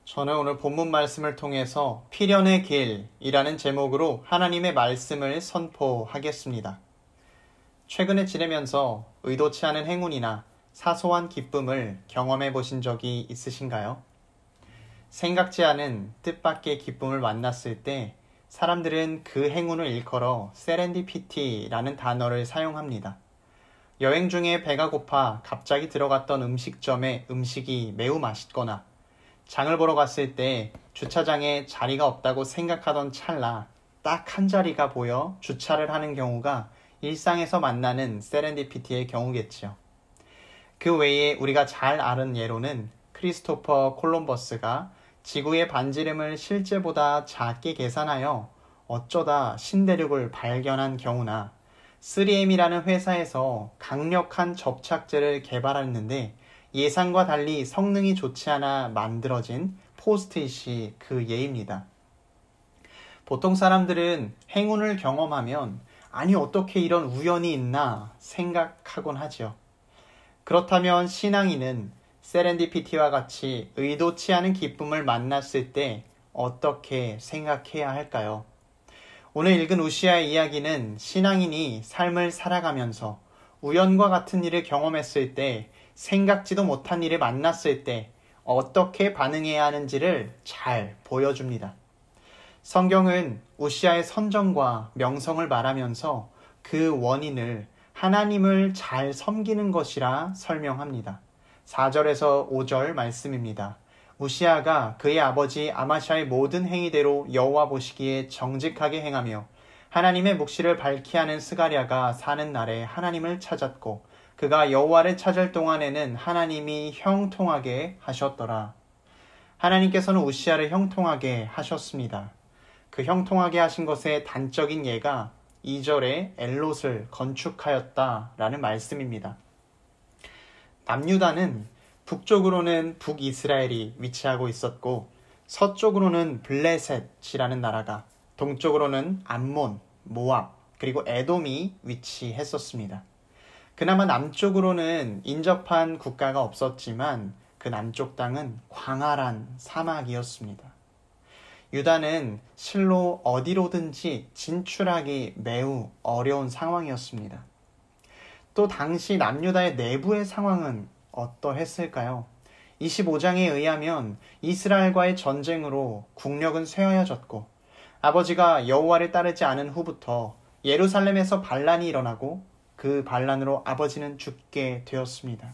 저는 오늘 본문 말씀을 통해서 필연의 길이라는 제목으로 하나님의 말씀을 선포하겠습니다. 최근에 지내면서 의도치 않은 행운이나 사소한 기쁨을 경험해 보신 적이 있으신가요? 생각지 않은 뜻밖의 기쁨을 만났을 때 사람들은 그 행운을 일컬어 세렌디피티라는 단어를 사용합니다. 여행 중에 배가 고파 갑자기 들어갔던 음식점에 음식이 매우 맛있거나 장을 보러 갔을 때 주차장에 자리가 없다고 생각하던 찰나 딱 한 자리가 보여 주차를 하는 경우가 일상에서 만나는 세렌디피티의 경우겠지요. 그 외에 우리가 잘 아는 예로는 크리스토퍼 콜럼버스가 지구의 반지름을 실제보다 작게 계산하여 어쩌다 신대륙을 발견한 경우나 3M이라는 회사에서 강력한 접착제를 개발했는데 예상과 달리 성능이 좋지 않아 만들어진 포스트잇이 그 예입니다. 보통 사람들은 행운을 경험하면 아니 어떻게 이런 우연이 있나 생각하곤 하죠. 그렇다면 신앙인은 세렌디피티와 같이 의도치 않은 기쁨을 만났을 때 어떻게 생각해야 할까요? 오늘 읽은 우시아의 이야기는 신앙인이 삶을 살아가면서 우연과 같은 일을 경험했을 때 생각지도 못한 일을 만났을 때 어떻게 반응해야 하는지를 잘 보여줍니다. 성경은 우시아의 선정과 명성을 말하면서 그 원인을 하나님을 잘 섬기는 것이라 설명합니다. 4절에서 5절 말씀입니다. 우시아가 그의 아버지 아마샤의 모든 행위대로 여호와 보시기에 정직하게 행하며 하나님의 묵시를 밝히 하는 스가랴가 사는 날에 하나님을 찾았고 그가 여호와를 찾을 동안에는 하나님이 형통하게 하셨더라. 하나님께서는 우시아를 형통하게 하셨습니다. 그 형통하게 하신 것의 단적인 예가 2절에 엘롯을 건축하였다라는 말씀입니다. 남유다는 북쪽으로는 북이스라엘이 위치하고 있었고 서쪽으로는 블레셋이라는 나라가, 동쪽으로는 암몬, 모압, 그리고 에돔이 위치했었습니다. 그나마 남쪽으로는 인접한 국가가 없었지만 그 남쪽 땅은 광활한 사막이었습니다. 유다는 실로 어디로든지 진출하기 매우 어려운 상황이었습니다. 또 당시 남유다의 내부의 상황은 어떠했을까요? 25장에 의하면 이스라엘과의 전쟁으로 국력은 쇠하여졌고 아버지가 여호와를 따르지 않은 후부터 예루살렘에서 반란이 일어나고 그 반란으로 아버지는 죽게 되었습니다.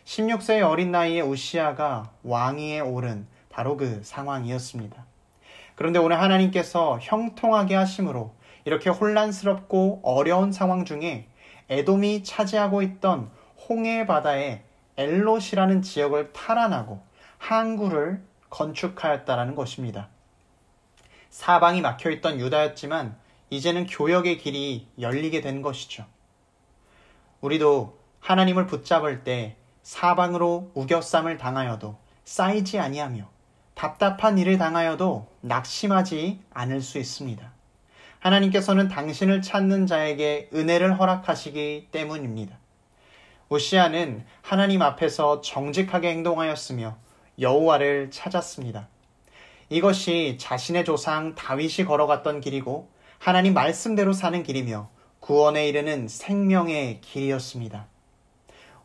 16세의 어린 나이에 우시아가 왕위에 오른 바로 그 상황이었습니다. 그런데 오늘 하나님께서 형통하게 하심으로 이렇게 혼란스럽고 어려운 상황 중에 에돔이 차지하고 있던 홍해 바다에 엘롯이라는 지역을 탈환하고 항구를 건축하였다라는 것입니다. 사방이 막혀있던 유다였지만 이제는 교역의 길이 열리게 된 것이죠. 우리도 하나님을 붙잡을 때 사방으로 우겨쌈을 당하여도 쌓이지 아니하며 답답한 일을 당하여도 낙심하지 않을 수 있습니다. 하나님께서는 당신을 찾는 자에게 은혜를 허락하시기 때문입니다. 우시아는 하나님 앞에서 정직하게 행동하였으며 여호와를 찾았습니다. 이것이 자신의 조상 다윗이 걸어갔던 길이고 하나님 말씀대로 사는 길이며 구원에 이르는 생명의 길이었습니다.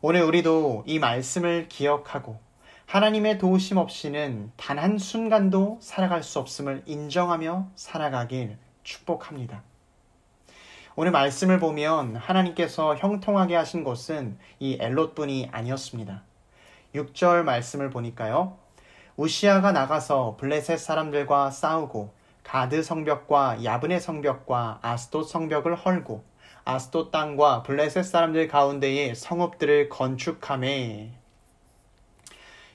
오늘 우리도 이 말씀을 기억하고 하나님의 도우심 없이는 단 한순간도 살아갈 수 없음을 인정하며 살아가길 축복합니다. 오늘 말씀을 보면 하나님께서 형통하게 하신 것은 이 엘롯뿐이 아니었습니다. 6절 말씀을 보니까요. 우시아가 나가서 블레셋 사람들과 싸우고 가드 성벽과 야브네 성벽과 아스돗 성벽을 헐고 아스돗 땅과 블레셋 사람들 가운데에 성읍들을 건축하매.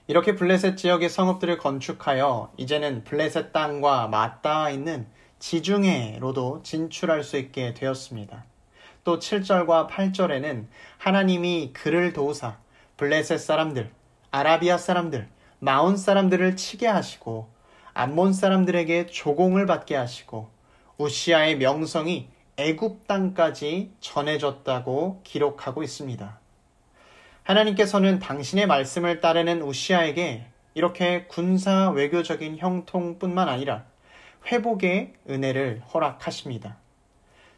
이렇게 블레셋 지역의 성읍들을 건축하여 이제는 블레셋 땅과 맞닿아 있는 지중해로도 진출할 수 있게 되었습니다. 또 7절과 8절에는 하나님이 그를 도우사 블레셋 사람들, 아라비아 사람들, 마온 사람들을 치게 하시고 암몬 사람들에게 조공을 받게 하시고 우시아의 명성이 애굽 땅까지 전해졌다고 기록하고 있습니다. 하나님께서는 당신의 말씀을 따르는 우시아에게 이렇게 군사 외교적인 형통뿐만 아니라 회복의 은혜를 허락하십니다.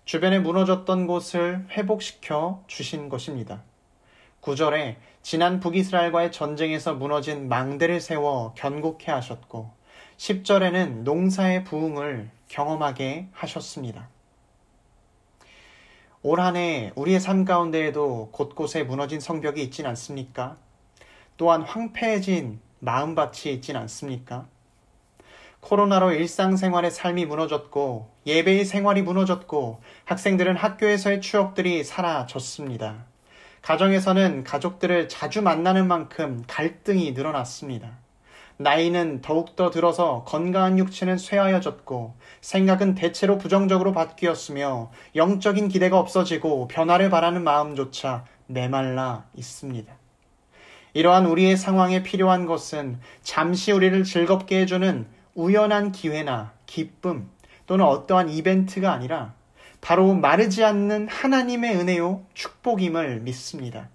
주변에 무너졌던 곳을 회복시켜 주신 것입니다. 9절에 지난 북이스라엘과의 전쟁에서 무너진 망대를 세워 견고케 하셨고 10절에는 농사의 부흥을 경험하게 하셨습니다. 올 한 해 우리의 삶 가운데에도 곳곳에 무너진 성벽이 있진 않습니까? 또한 황폐해진 마음밭이 있진 않습니까? 코로나로 일상생활의 삶이 무너졌고 예배의 생활이 무너졌고 학생들은 학교에서의 추억들이 사라졌습니다. 가정에서는 가족들을 자주 만나는 만큼 갈등이 늘어났습니다. 나이는 더욱더 들어서 건강한 육체는 쇠하여졌고 생각은 대체로 부정적으로 바뀌었으며 영적인 기대가 없어지고 변화를 바라는 마음조차 메말라 있습니다. 이러한 우리의 상황에 필요한 것은 잠시 우리를 즐겁게 해주는 우연한 기회나 기쁨 또는 어떠한 이벤트가 아니라 바로 마르지 않는 하나님의 은혜요 축복임을 믿습니다.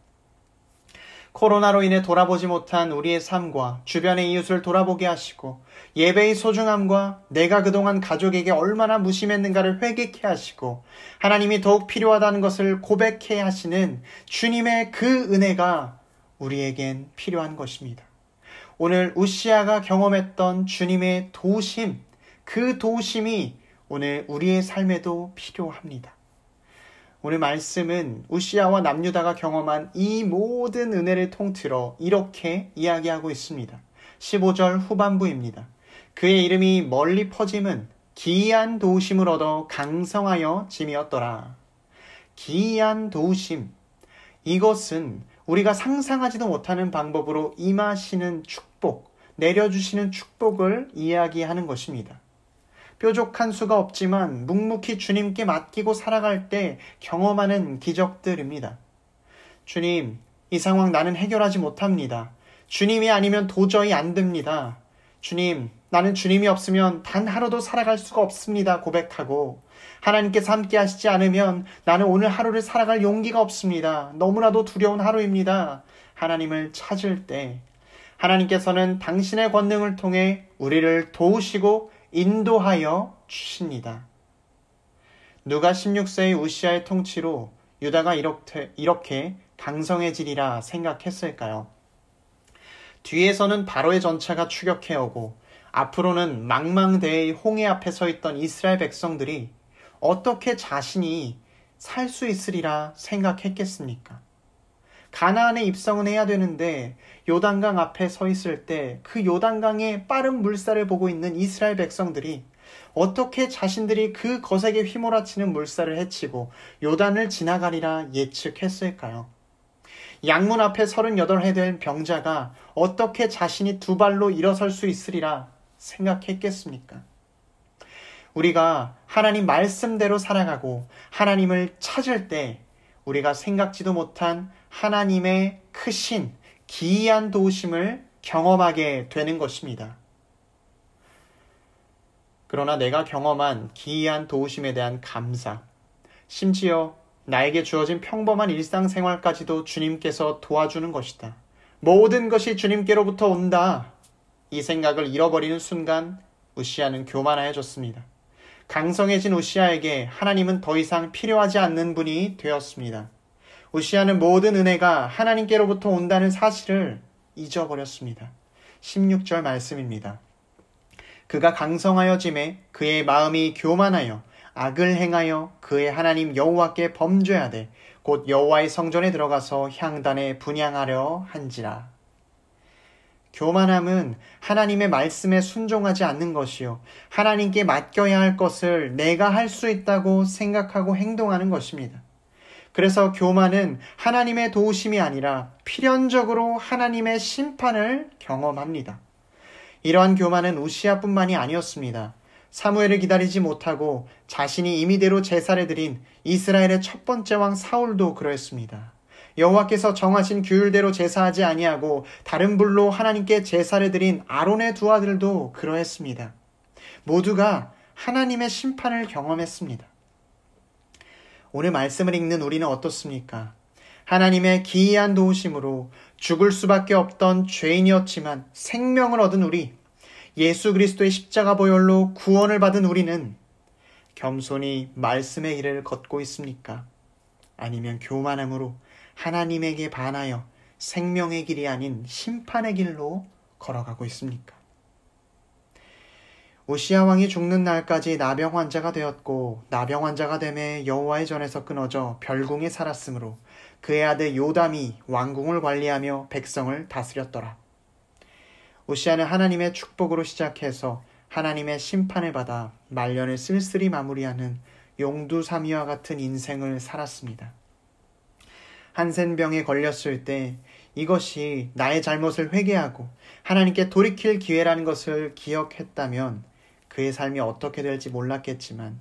코로나로 인해 돌아보지 못한 우리의 삶과 주변의 이웃을 돌아보게 하시고 예배의 소중함과 내가 그동안 가족에게 얼마나 무심했는가를 회개케 하시고 하나님이 더욱 필요하다는 것을 고백해 하시는 주님의 그 은혜가 우리에겐 필요한 것입니다. 오늘 우시아가 경험했던 주님의 도우심, 그 도우심이 오늘 우리의 삶에도 필요합니다. 오늘 말씀은 우시아와 남유다가 경험한 이 모든 은혜를 통틀어 이렇게 이야기하고 있습니다. 15절 후반부입니다. 그의 이름이 멀리 퍼짐은 기이한 도우심을 얻어 강성하여 짐이었더라. 기이한 도우심, 이것은 우리가 상상하지도 못하는 방법으로 임하시는 축복, 내려주시는 축복을 이야기하는 것입니다. 뾰족한 수가 없지만 묵묵히 주님께 맡기고 살아갈 때 경험하는 기적들입니다. 주님, 이 상황 나는 해결하지 못합니다. 주님이 아니면 도저히 안 됩니다. 주님, 나는 주님이 없으면 단 하루도 살아갈 수가 없습니다. 고백하고 하나님께서 함께 하시지 않으면 나는 오늘 하루를 살아갈 용기가 없습니다. 너무나도 두려운 하루입니다. 하나님을 찾을 때 하나님께서는 당신의 권능을 통해 우리를 도우시고 인도하여 주십니다. 누가 16세의 우시아의 통치로 유다가 이렇게 강성해지리라 생각했을까요? 뒤에서는 바로의 전차가 추격해오고 앞으로는 망망대해의 홍해 앞에 서 있던 이스라엘 백성들이 어떻게 자신이 살 수 있으리라 생각했겠습니까? 가나안에 입성은 해야 되는데 요단강 앞에 서 있을 때 그 요단강의 빠른 물살을 보고 있는 이스라엘 백성들이 어떻게 자신들이 그 거세게 휘몰아치는 물살을 헤치고 요단을 지나가리라 예측했을까요? 양문 앞에 38해 된 병자가 어떻게 자신이 두 발로 일어설 수 있으리라 생각했겠습니까? 우리가 하나님 말씀대로 살아가고 하나님을 찾을 때 우리가 생각지도 못한 하나님의 크신 기이한 도우심을 경험하게 되는 것입니다. 그러나 내가 경험한 기이한 도우심에 대한 감사, 심지어 나에게 주어진 평범한 일상생활까지도 주님께서 도와주는 것이다. 모든 것이 주님께로부터 온다. 이 생각을 잃어버리는 순간 우시아는 교만해졌습니다. 강성해진 우시아에게 하나님은 더 이상 필요하지 않는 분이 되었습니다. 우시아는 모든 은혜가 하나님께로부터 온다는 사실을 잊어버렸습니다. 16절 말씀입니다. 그가 강성하여짐에 그의 마음이 교만하여 악을 행하여 그의 하나님 여호와께 범죄하되 곧 여호와의 성전에 들어가서 향단에 분향하려 한지라. 교만함은 하나님의 말씀에 순종하지 않는 것이요 하나님께 맡겨야 할 것을 내가 할 수 있다고 생각하고 행동하는 것입니다. 그래서 교만은 하나님의 도우심이 아니라 필연적으로 하나님의 심판을 경험합니다. 이러한 교만은 우시아뿐만이 아니었습니다. 사무엘을 기다리지 못하고 자신이 임의대로 제사를 드린 이스라엘의 첫 번째 왕 사울도 그러했습니다. 여호와께서 정하신 규율대로 제사하지 아니하고 다른 불로 하나님께 제사를 드린 아론의 두 아들도 그러했습니다. 모두가 하나님의 심판을 경험했습니다. 오늘 말씀을 읽는 우리는 어떻습니까? 하나님의 기이한 도우심으로 죽을 수밖에 없던 죄인이었지만 생명을 얻은 우리, 예수 그리스도의 십자가 보혈로 구원을 받은 우리는 겸손히 말씀의 길을 걷고 있습니까? 아니면 교만함으로 하나님에게 반하여 생명의 길이 아닌 심판의 길로 걸어가고 있습니까? 우시야 왕이 죽는 날까지 나병 환자가 되었고 나병 환자가 되매 여호와의 전에서 끊어져 별궁에 살았으므로 그의 아들 요담이 왕궁을 관리하며 백성을 다스렸더라. 우시야는 하나님의 축복으로 시작해서 하나님의 심판을 받아 말년을 쓸쓸히 마무리하는 용두사미와 같은 인생을 살았습니다. 한센병에 걸렸을 때 이것이 나의 잘못을 회개하고 하나님께 돌이킬 기회라는 것을 기억했다면 그의 삶이 어떻게 될지 몰랐겠지만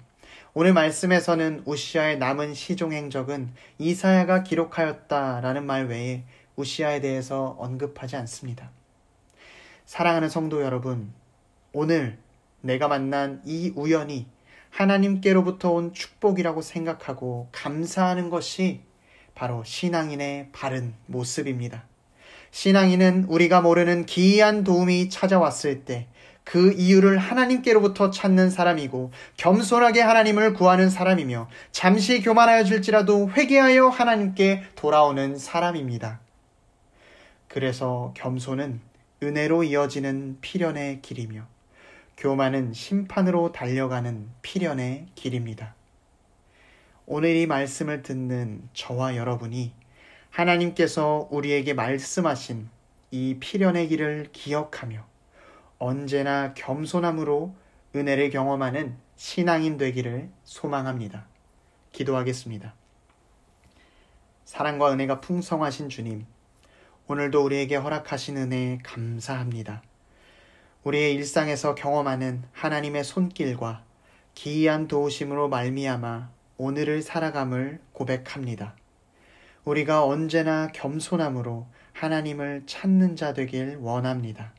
오늘 말씀에서는 우시야의 남은 시종 행적은 이사야가 기록하였다라는 말 외에 우시야에 대해서 언급하지 않습니다. 사랑하는 성도 여러분, 오늘 내가 만난 이 우연이 하나님께로부터 온 축복이라고 생각하고 감사하는 것이 바로 신앙인의 바른 모습입니다. 신앙인은 우리가 모르는 기이한 도움이 찾아왔을 때 그 이유를 하나님께로부터 찾는 사람이고 겸손하게 하나님을 구하는 사람이며 잠시 교만하여 줄지라도 회개하여 하나님께 돌아오는 사람입니다. 그래서 겸손은 은혜로 이어지는 필연의 길이며 교만은 심판으로 달려가는 필연의 길입니다. 오늘 이 말씀을 듣는 저와 여러분이 하나님께서 우리에게 말씀하신 이 필연의 길을 기억하며 언제나 겸손함으로 은혜를 경험하는 신앙인 되기를 소망합니다. 기도하겠습니다. 사랑과 은혜가 풍성하신 주님, 오늘도 우리에게 허락하신 은혜 감사합니다. 우리의 일상에서 경험하는 하나님의 손길과 기이한 도우심으로 말미암아 오늘을 살아감을 고백합니다. 우리가 언제나 겸손함으로 하나님을 찾는 자 되길 원합니다.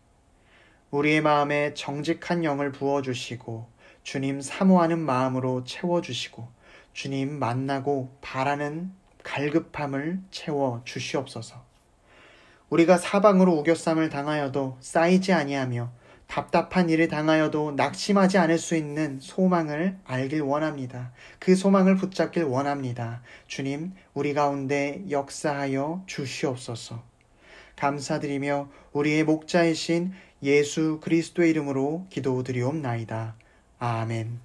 우리의 마음에 정직한 영을 부어주시고 주님 사모하는 마음으로 채워주시고 주님 만나고 바라는 갈급함을 채워주시옵소서. 우리가 사방으로 우겨쌈을 당하여도 쌓이지 아니하며 답답한 일을 당하여도 낙심하지 않을 수 있는 소망을 알길 원합니다. 그 소망을 붙잡길 원합니다. 주님, 우리 가운데 역사하여 주시옵소서. 감사드리며 우리의 목자이신 예수 그리스도의 이름으로 기도드리옵나이다. 아멘.